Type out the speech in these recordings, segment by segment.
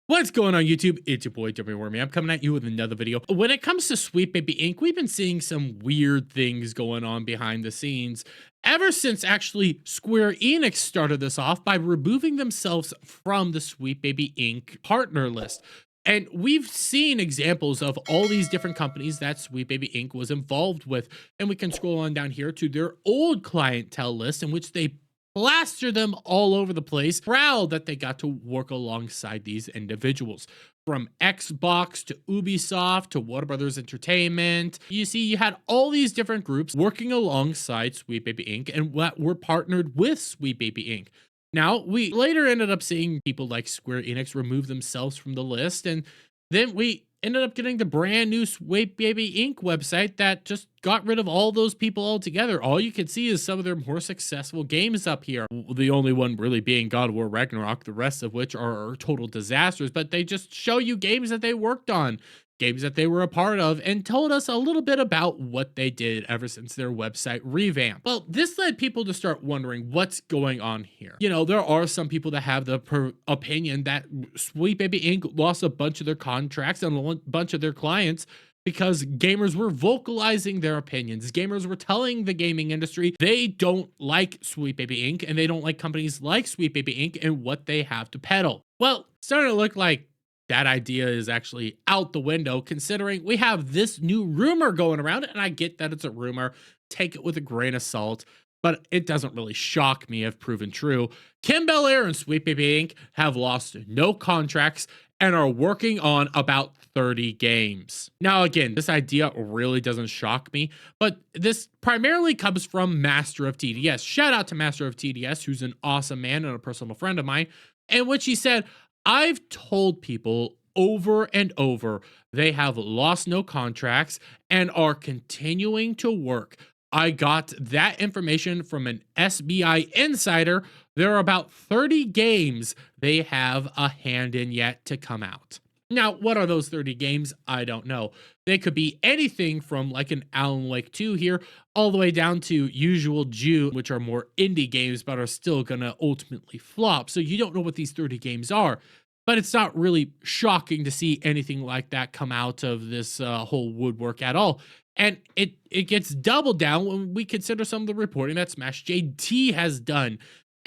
What's going on YouTube? It's your boy Wormy. I'm coming at you with another video. When it comes to Sweet Baby Inc., we've been seeing some weird things going on behind the scenes ever since actually Square Enix started this off by removing themselves from the Sweet Baby Inc. partner list. And we've seen examples of all these different companies that Sweet Baby Inc. was involved with. And we can scroll on down here to their old clientele list in which they plaster them all over the place, proud that they got to work alongside these individuals. From Xbox to Ubisoft to Warner Brothers Entertainment. You see, you had all these different groups working alongside Sweet Baby Inc. and what were partnered with Sweet Baby Inc. Now, we later ended up seeing people like Square Enix remove themselves from the list, and then we ended up getting the brand new Sweet Baby Inc. website that just got rid of all those people altogether. All you can see is some of their more successful games up here. The only one really being God of War Ragnarok, the rest of which are total disasters, but they just show you games that they worked on, games that they were a part of, and told us a little bit about what they did ever since their website revamp. Well, this led people to start wondering what's going on here. You know, there are some people that have the opinion that Sweet Baby Inc. lost a bunch of their contracts and a bunch of their clients because gamers were vocalizing their opinions. Gamers were telling the gaming industry they don't like Sweet Baby Inc. and they don't like companies like Sweet Baby Inc. and what they have to peddle. Well, it's starting to look like that idea is actually out the window, considering we have this new rumor going around, and I get that it's a rumor. Take it with a grain of salt, but it doesn't really shock me if proven true. Kim Bel-Air and Sweet Baby Inc. have lost no contracts and are working on about 30 games. Now, again, this idea really doesn't shock me, but this primarily comes from Master of TDS. Shout out to Master of TDS, who's an awesome man and a personal friend of mine, in which he said, I've told people over and over they have lost no contracts and are continuing to work. I got that information from an SBI insider. There are about 30 games they have a hand in yet to come out. Now, what are those 30 games? I don't know. They could be anything from like an Alan Wake 2 here, all the way down to Usual Jew, which are more indie games, but are still gonna ultimately flop. So you don't know what these 30 games are, but it's not really shocking to see anything like that come out of this whole woodwork at all. And it gets doubled down when we consider some of the reporting that Smash JT has done,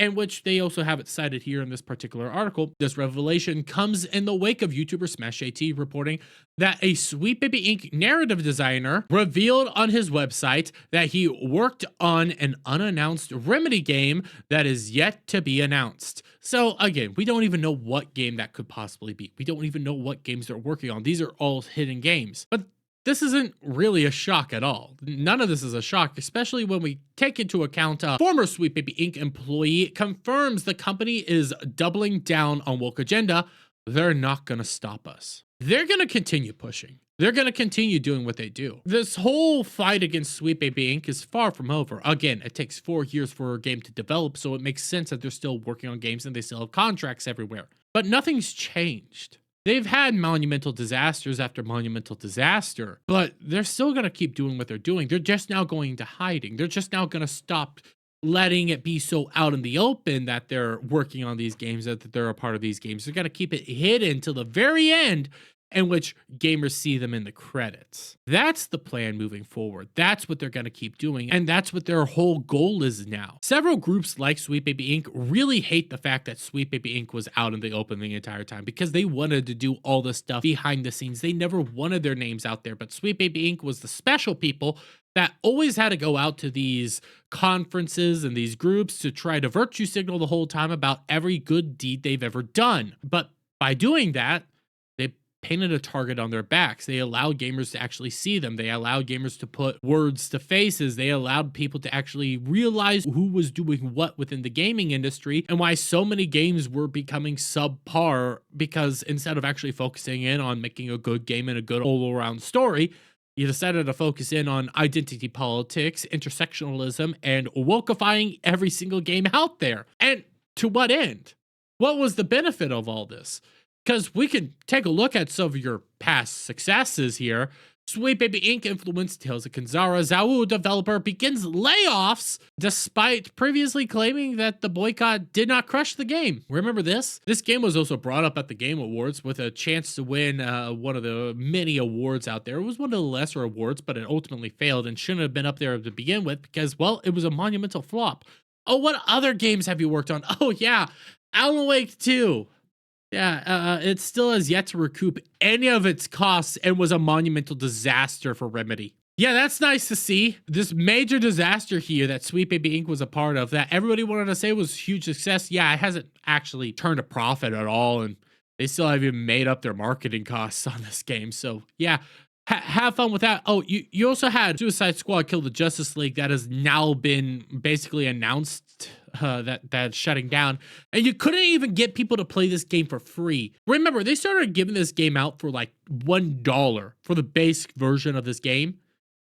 and which they also have it cited here in this particular article. This revelation comes in the wake of YouTuber Smash JT reporting that a Sweet Baby Inc. narrative designer revealed on his website that he worked on an unannounced Remedy game that is yet to be announced. So again, we don't even know what game that could possibly be. We don't even know what games they're working on. These are all hidden games. But this isn't really a shock at all. None of this is a shock, especially when we take into account a former Sweet Baby Inc. employee confirms the company is doubling down on woke agenda. They're not going to stop us. They're going to continue pushing. They're going to continue doing what they do. This whole fight against Sweet Baby Inc. is far from over. Again, it takes 4 years for a game to develop, so it makes sense that they're still working on games and they still have contracts everywhere. But nothing's changed. They've had monumental disasters after monumental disaster, but they're still going to keep doing what they're doing. They're just now going to hiding. They're just now going to stop letting it be so out in the open that they're working on these games, that they're a part of these games. They're going to keep it hidden till the very end, in which gamers see them in the credits. That's the plan moving forward. That's what they're going to keep doing, and that's what their whole goal is now. Several groups like Sweet Baby Inc. really hate the fact that Sweet Baby Inc. was out in the open the entire time because they wanted to do all this stuff behind the scenes. They never wanted their names out there, but Sweet Baby Inc. was the special people that always had to go out to these conferences and these groups to try to virtue signal the whole time about every good deed they've ever done. But by doing that, painted a target on their backs. They allowed gamers to actually see them. They allowed gamers to put words to faces. They allowed people to actually realize who was doing what within the gaming industry and why so many games were becoming subpar, because instead of actually focusing in on making a good game and a good all-around story, you decided to focus in on identity politics, intersectionalism, and wokeifying every single game out there. And to what end? What was the benefit of all this? Because we can take a look at some of your past successes here. Sweet Baby Inc. influenced Tales of Kanzara. Zao developer begins layoffs despite previously claiming that the boycott did not crush the game. Remember this? This game was also brought up at the Game Awards with a chance to win one of the many awards out there. It was one of the lesser awards, but it ultimately failed and shouldn't have been up there to begin with because, well, it was a monumental flop. Oh, what other games have you worked on? Oh, yeah, Alan Wake 2. Yeah, it still has yet to recoup any of its costs and was a monumental disaster for Remedy. Yeah, that's nice to see. This major disaster here that Sweet Baby Inc. was a part of, that everybody wanted to say was a huge success. Yeah, it hasn't actually turned a profit at all, and they still haven't even made up their marketing costs on this game. So, yeah, have fun with that. Oh, you also had Suicide Squad Kill the Justice League that has now been basically announced that's shutting down, and you couldn't even get people to play this game for free. Remember, they started giving this game out for like $1 for the basic version of this game.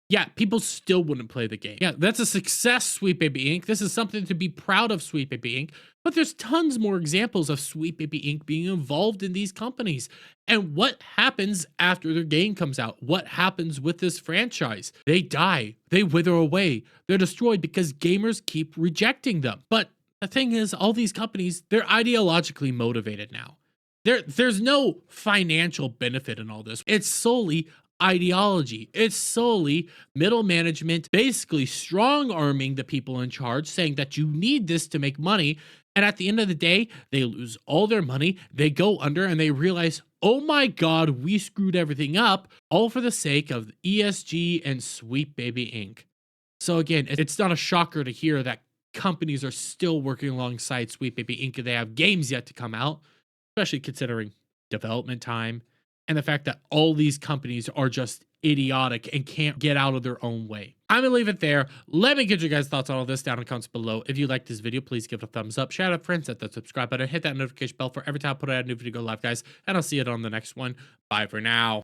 Yeah, people still wouldn't play the game. Yeah, that's a success, Sweet Baby Inc. This is something to be proud of, Sweet Baby Inc. But there's tons more examples of Sweet Baby Inc. being involved in these companies. And what happens after their game comes out? What happens with this franchise? They die. They wither away. They're destroyed because gamers keep rejecting them. But the thing is, all these companies, they're ideologically motivated now. There's no financial benefit in all this. It's solely ideology. It's solely middle management basically strong arming the people in charge, saying that you need this to make money. And at the end of the day, they lose all their money, they go under, and they realize, oh my God, we screwed everything up, all for the sake of ESG and Sweet Baby Inc. So again, it's not a shocker to hear that companies are still working alongside Sweet Baby Inc. and they have games yet to come out, especially considering development time and the fact that all these companies are just idiotic and can't get out of their own way. I'm gonna leave it there. Let me get your guys' thoughts on all this down in the comments below. If you like this video, please give it a thumbs up. Shout out friends, hit that subscribe button, hit that notification bell for every time I put out a new video go live, guys. And I'll see you on the next one. Bye for now.